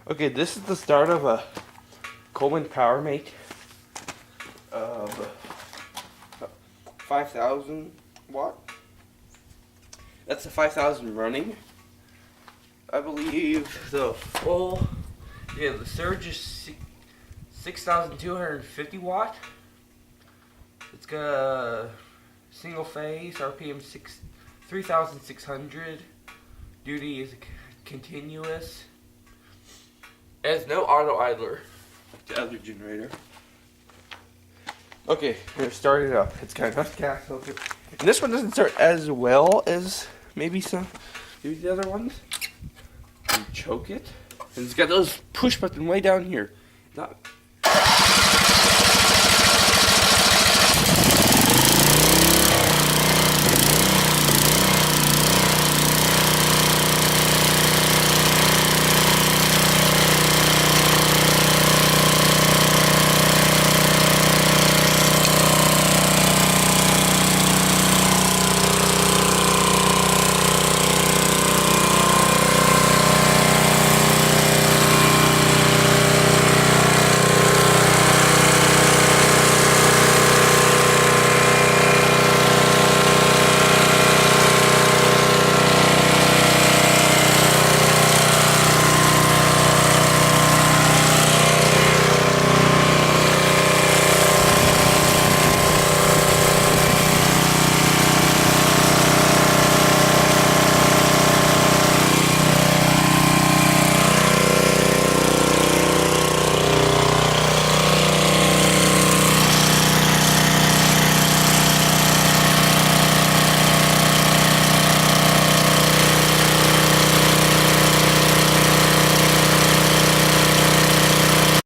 Okay, this is the start of a Coleman power make of 5,000 watt. That's the 5,000 running. I believe the full, the surge is 6,250 watt. It's got a single phase, RPM 3,600. Duty is continuous. It has no auto idler, the other generator. Okay, we're gonna start it up. It's got enough gas filter. And this one doesn't start as well as maybe the other ones. You choke it. And it's got those push button way down here. Not